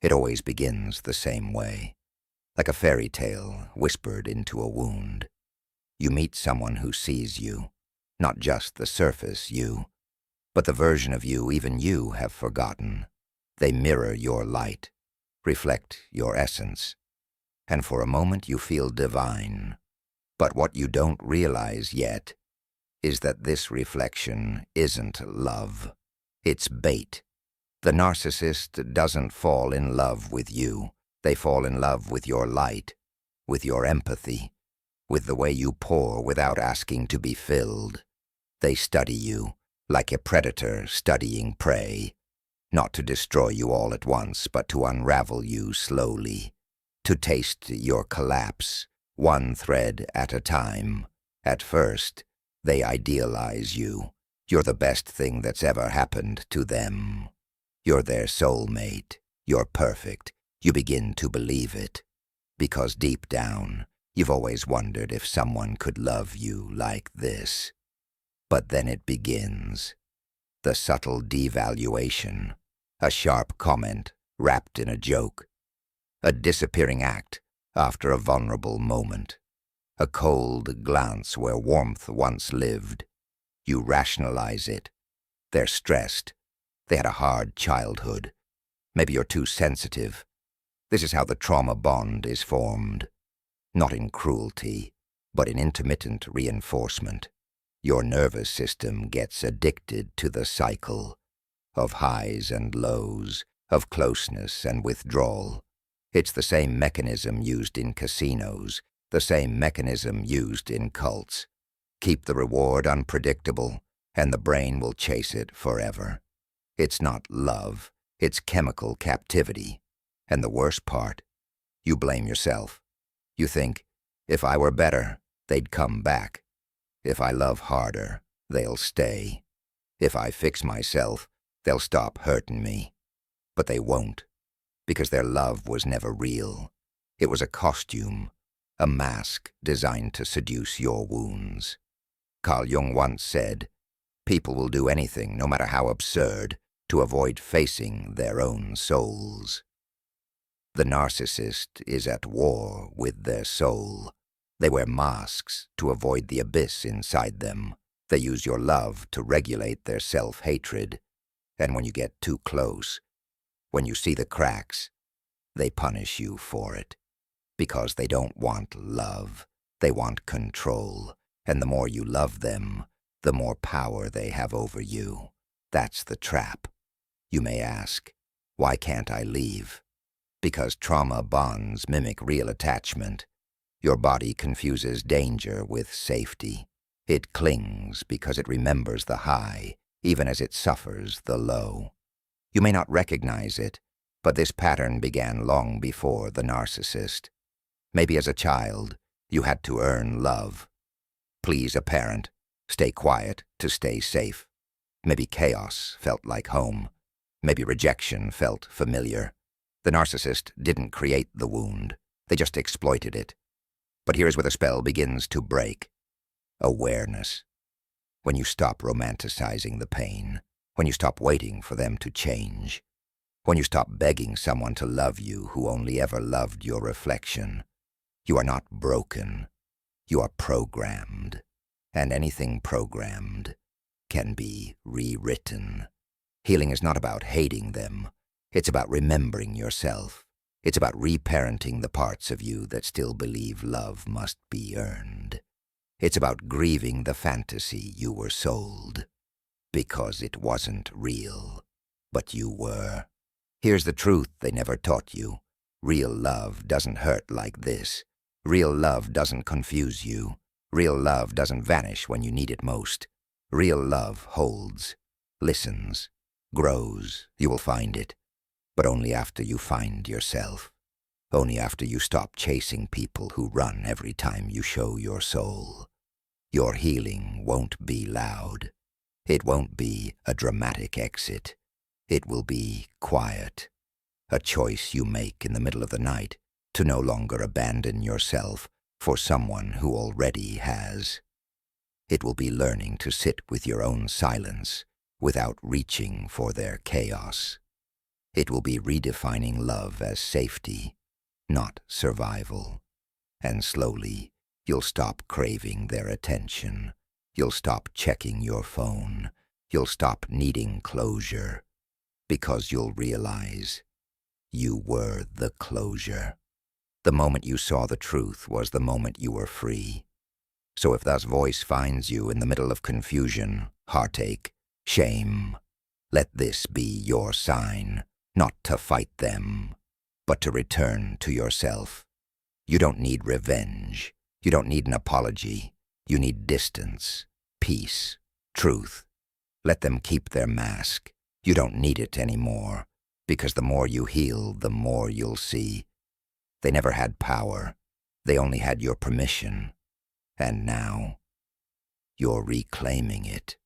It always begins the same way, like a fairy tale whispered into a wound. You meet someone who sees you, not just the surface you, but the version of you even you have forgotten. They mirror your light, reflect your essence, and for a moment you feel divine. But what you don't realize yet is that this reflection isn't love. It's bait. The narcissist doesn't fall in love with you. They fall in love with your light, with your empathy, with the way you pour without asking to be filled. They study you like a predator studying prey, not to destroy you all at once, but to unravel you slowly, to taste your collapse, one thread at a time. At first, they idealize you. You're the best thing that's ever happened to them. You're their soulmate. You're perfect. You begin to believe it, because deep down, you've always wondered if someone could love you like this. But then it begins. The subtle devaluation, a sharp comment wrapped in a joke, a disappearing act after a vulnerable moment, a cold glance where warmth once lived. You rationalize it. They're stressed. They had a hard childhood. Maybe you're too sensitive. This is how the trauma bond is formed. Not in cruelty, but in intermittent reinforcement. Your nervous system gets addicted to the cycle of highs and lows, of closeness and withdrawal. It's the same mechanism used in casinos, the same mechanism used in cults. Keep the reward unpredictable, and the brain will chase it forever. It's not love, it's chemical captivity. And the worst part, you blame yourself. You think, if I were better, they'd come back. If I love harder, they'll stay. If I fix myself, they'll stop hurting me. But they won't, because their love was never real. It was a costume, a mask designed to seduce your wounds. Carl Jung once said, people will do anything, no matter how absurd, to avoid facing their own souls. The narcissist is at war with their soul. They wear masks to avoid the abyss inside them. They use your love to regulate their self-hatred. And when you get too close, when you see the cracks, they punish you for it. Because they don't want love. They want control. And the more you love them, the more power they have over you. That's the trap. You may ask, why can't I leave? Because trauma bonds mimic real attachment. Your body confuses danger with safety. It clings because it remembers the high, even as it suffers the low. You may not recognize it, but this pattern began long before the narcissist. Maybe as a child, you had to earn love. Please a parent, stay quiet to stay safe. Maybe chaos felt like home. Maybe rejection felt familiar. The narcissist didn't create the wound. They just exploited it. But here's where the spell begins to break. Awareness. When you stop romanticizing the pain. When you stop waiting for them to change. When you stop begging someone to love you who only ever loved your reflection. You are not broken. You are programmed. And anything programmed can be rewritten. Healing is not about hating them. It's about remembering yourself. It's about reparenting the parts of you that still believe love must be earned. It's about grieving the fantasy you were sold. Because it wasn't real, but you were. Here's the truth they never taught you. Real love doesn't hurt like this. Real love doesn't confuse you. Real love doesn't vanish when you need it most. Real love holds, listens, grows. You will find it. But only after you find yourself. Only after you stop chasing people who run every time you show your soul. Your healing won't be loud. It won't be a dramatic exit. It will be quiet. A choice you make in the middle of the night to no longer abandon yourself for someone who already has. It will be learning to sit with your own silence without reaching for their chaos. It will be redefining love as safety, not survival. And slowly, you'll stop craving their attention. You'll stop checking your phone. You'll stop needing closure, because you'll realize you were the closure. The moment you saw the truth was the moment you were free. So if that voice finds you in the middle of confusion, heartache, shame, let this be your sign, not to fight them, but to return to yourself. You don't need revenge. You don't need an apology. You need distance, peace, truth. Let them keep their mask. You don't need it anymore, because the more you heal, the more you'll see. They never had power. They only had your permission. And now, you're reclaiming it.